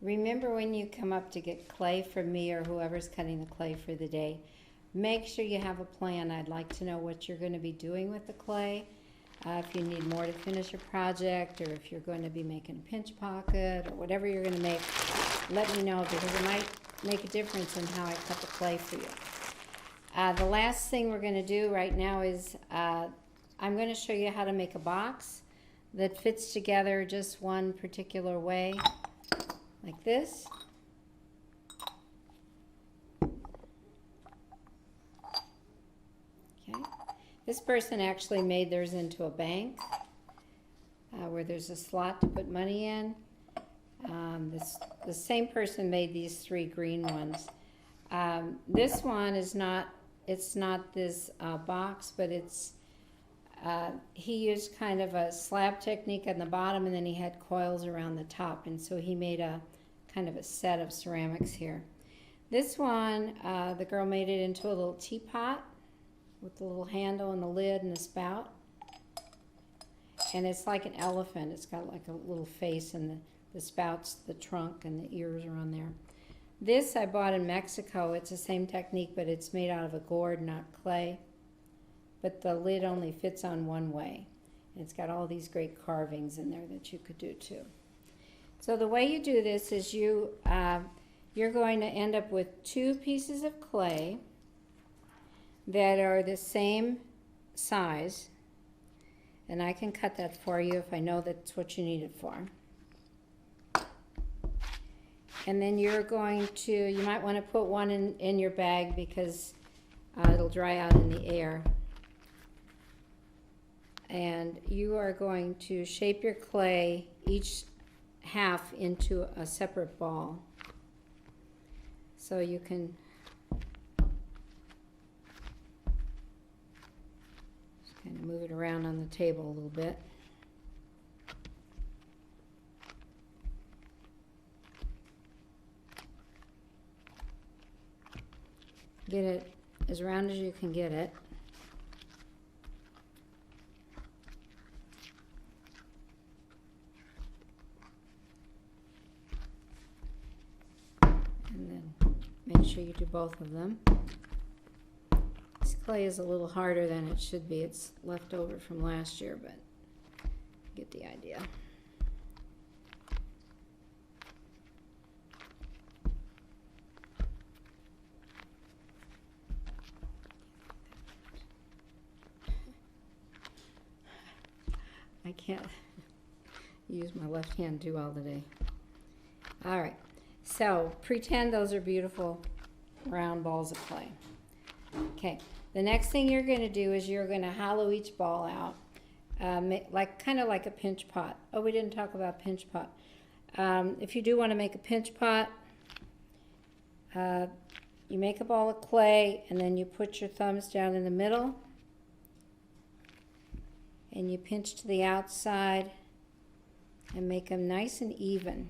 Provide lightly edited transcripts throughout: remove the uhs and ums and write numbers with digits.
Remember, when you come up to get clay from me or whoever's cutting the clay for the day, make sure you have a plan. I'd like to know what you're going to be doing with the clay. If you need more to finish your project, or if you're going to be making a pinch pocket, or whatever you're going to make, let me know, because it might make a difference in how I cut the clay for you. The last thing we're going to do right now is I'm going to show you how to make a box that fits together just one particular way, like this. Okay. This person actually made theirs into a bank where there's a slot to put money in. The same person made these 3 green ones. This one is not, it's not this box, but it's, he used kind of a slab technique on the bottom, and then he had coils around the top, and so he made a kind of a set of ceramics here. This one, the girl made it into a little teapot with the little handle and the lid and the spout. And it's like an elephant. It's got like a little face, and the spout's the trunk, and the ears are on there. This I bought in Mexico. It's the same technique, but it's made out of a gourd, not clay. But the lid only fits on one way. And it's got all these great carvings in there that you could do too. So the way you do this is you're going to end up with 2 pieces of clay that are the same size, and I can cut that for you if I know that's what you need it for. And then you're going to, you might want to put one in your bag, because it'll dry out in the air. And you are going to shape your clay, each half, into a separate ball. So you can just kind of move it around on the table a little bit. Get it as round as you can get it. Make sure you do both of them. This clay is a little harder than it should be. It's left over from last year, but you get the idea. I can't use my left hand to do all the day. All right. So pretend those are beautiful round balls of clay. Okay, the next thing you're going to do is you're going to hollow each ball out, kind of like a pinch pot. Oh, we didn't talk about pinch pot. If you do want to make a pinch pot, you make a ball of clay, and then you put your thumbs down in the middle, and you pinch to the outside and make them nice and even.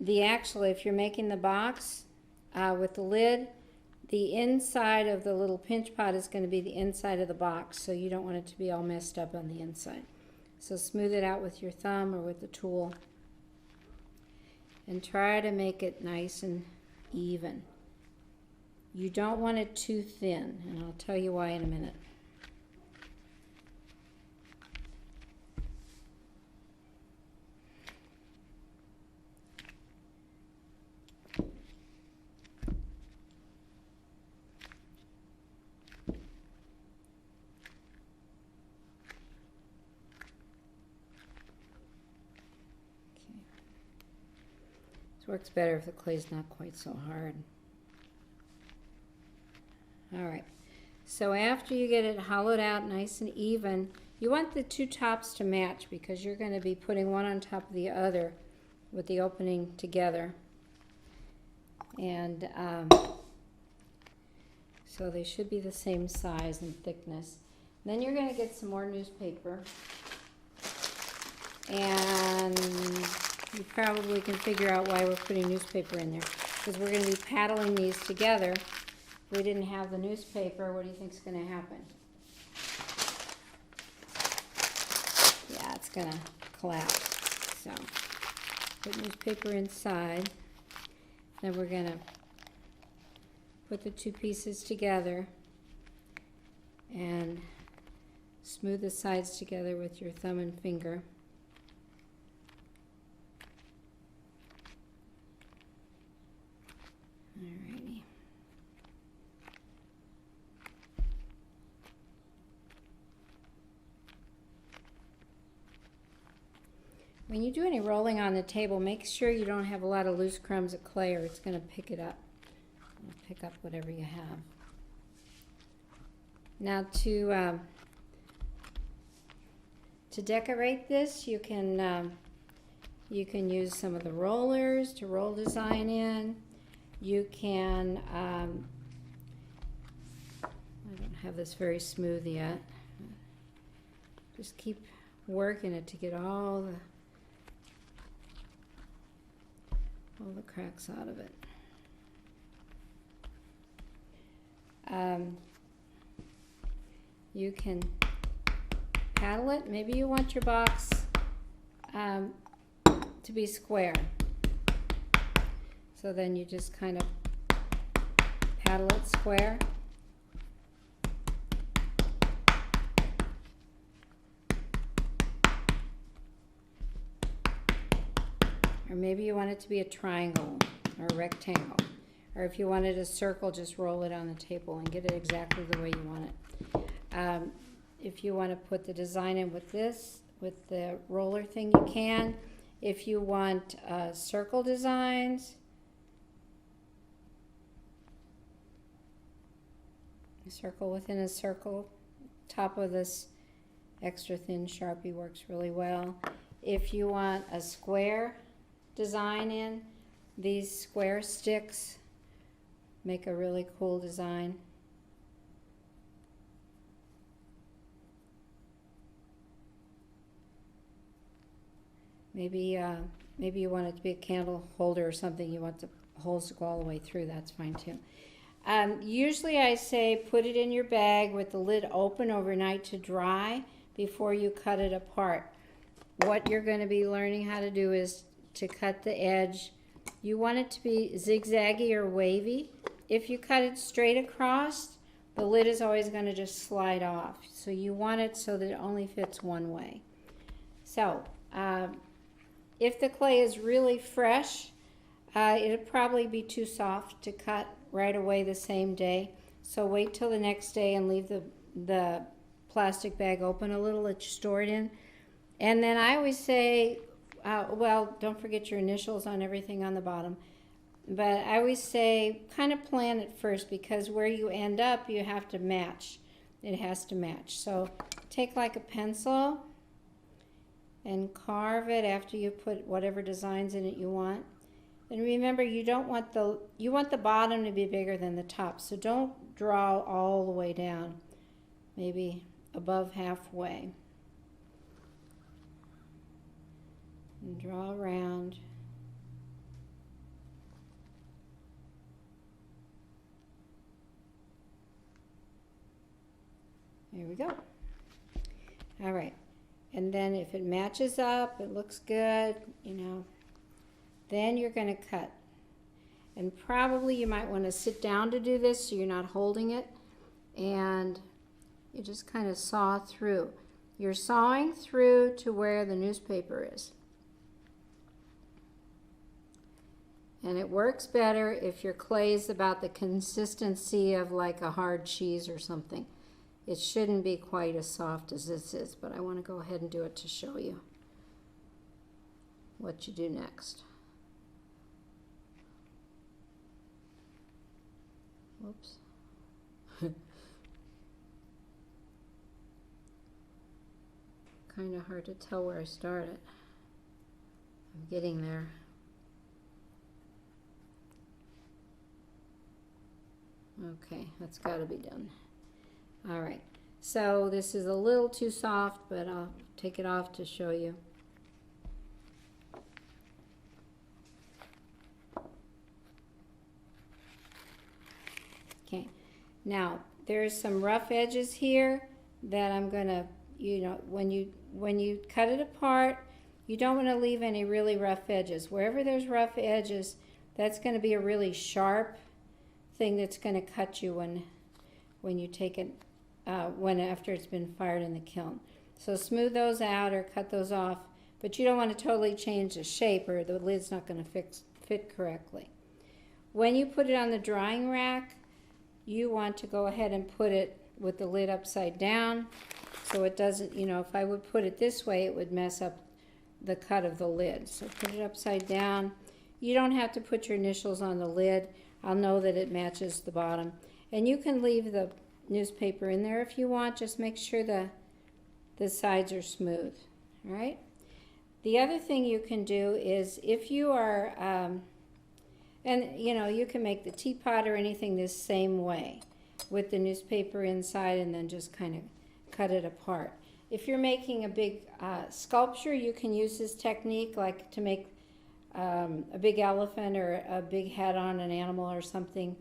If you're making the box with the lid, the inside of the little pinch pot is going to be the inside of the box, so you don't want it to be all messed up on the inside. So smooth it out with your thumb or with the tool, and try to make it nice and even. You don't want it too thin, and I'll tell you why in a minute. Works better if the clay's not quite so hard. All right, so after you get it hollowed out nice and even, you want the 2 tops to match, because you're going to be putting one on top of the other with the opening together. And so they should be the same size and thickness. Then you're going to get some more newspaper. And you probably can figure out why we're putting newspaper in there. Because we're going to be paddling these together. If we didn't have the newspaper, what do you think is going to happen? Yeah, it's going to collapse. So, put newspaper inside. Then we're going to put the two pieces together and smooth the sides together with your thumb and finger. Alrighty. When you do any rolling on the table, make sure you don't have a lot of loose crumbs of clay or it's going to pick it up. It'll pick up whatever you have. Now to decorate this, you can use some of the rollers to roll design in. You can, I don't have this very smooth yet. Just keep working it to get all the cracks out of it. You can paddle it. Maybe you want your box to be square. So then you just kind of paddle it square. Or maybe you want it to be a triangle or a rectangle. Or if you wanted a circle, just roll it on the table and get it exactly the way you want it. If you want to put the design in with this, with the roller thing, you can. If you want circle designs, a circle within a circle, top of this extra thin Sharpie works really well. If you want a square design in, these square sticks make a really cool design. Maybe you want it to be a candle holder or something. You want the holes to go all the way through. That's fine too. Usually I say put it in your bag with the lid open overnight to dry before you cut it apart. What you're going to be learning how to do is to cut the edge. You want it to be zigzaggy or wavy. If you cut it straight across, the lid is always going to just slide off. So you want it so that it only fits one way. So if the clay is really fresh, it'll probably be too soft to cut right away the same day. So wait till the next day and leave the plastic bag open a little that you store it in. And then I always say, well, don't forget your initials on everything on the bottom. But I always say kind of plan it first, because where you end up, you have to match. It has to match. So take like a pencil and carve it after you put whatever designs in it you want. And remember, you want the bottom to be bigger than the top. So don't draw all the way down. Maybe above halfway. And draw around. There we go. All right. And then if it matches up, it looks good, then you're going to cut. And probably you might want to sit down to do this so you're not holding it. And you just kind of saw through. You're sawing through to where the newspaper is. And it works better if your clay is about the consistency of like a hard cheese or something. It shouldn't be quite as soft as this is, but I want to go ahead and do it to show you what you do next. Whoops. Kind of hard to tell where I started. I'm getting there. Okay, that's got to be done. All right, so this is a little too soft, but I'll take it off to show you. Okay, now there's some rough edges here that I'm gonna, when you cut it apart, you don't want to leave any really rough edges. Wherever there's rough edges, that's going to be a really sharp thing that's going to cut you when you take it, after it's been fired in the kiln. So smooth those out or cut those off, but you don't want to totally change the shape or the lid's not going to fit correctly. When you put it on the drying rack, you want to go ahead and put it with the lid upside down so it doesn't, if I would put it this way, it would mess up the cut of the lid. So put it upside down. You don't have to put your initials on the lid. I'll know that it matches the bottom. And you can leave the newspaper in there if you want. Just make sure the sides are smooth. All right? The other thing you can do is if you are, you can make the teapot or anything this same way with the newspaper inside and then just kind of cut it apart. If you're making a big sculpture, you can use this technique, like to make a big elephant or a big head on an animal or something.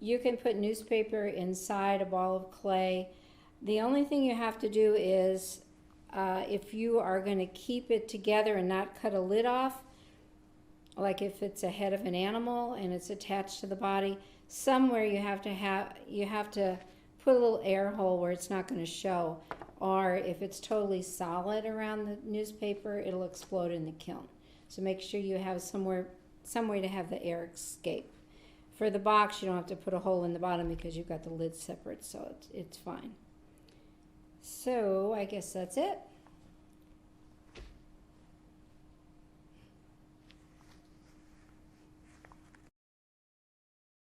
You can put newspaper inside a ball of clay. The only thing you have to do is, if you are going to keep it together and not cut a lid off, like if it's a head of an animal and it's attached to the body, somewhere you have to put a little air hole where it's not going to show, or if it's totally solid around the newspaper, it'll explode in the kiln. So make sure you have some way to have the air escape. For the box, you don't have to put a hole in the bottom because you've got the lid separate, so it's fine. So I guess that's it.